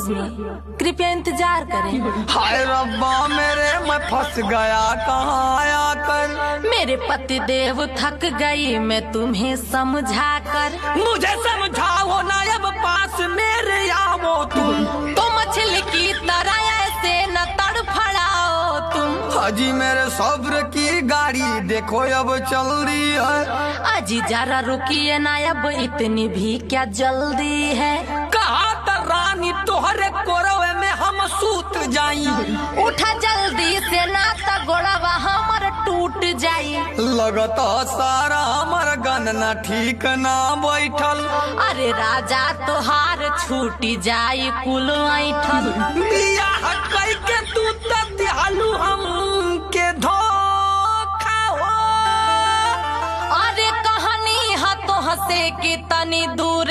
Excuse me, कृपया इंतजार करें। हाय रब्बा मेरे, मैं फंस गया कहाँ आया कर। मेरे पति देव थक गई मैं तुम्हें समझा कर। मुझे समझाओ ना अब पास मेरे आओ तुम। तो मछली की तरह ऐसे न तड़फड़ाओ तुम। हाजी मेरे सब्र की गाड़ी देखो अब चल रही है। अजी जरा रुकिए ना, अब इतनी भी क्या जल्दी है। कहा त रानी तोहरे कोरवे में हम सूत जाई। उठा जल्दी से ना त गोड़वा हमर टूट जाई। लगता सारा हमर गनना ठीक ना बैठल। अरे राजा तोहार छूटी जाई कुल ऐठल। बियाह कई के तू त दिहालू हम के धोखा हो। अरे कहानी हा तो हंसे की तनी दूर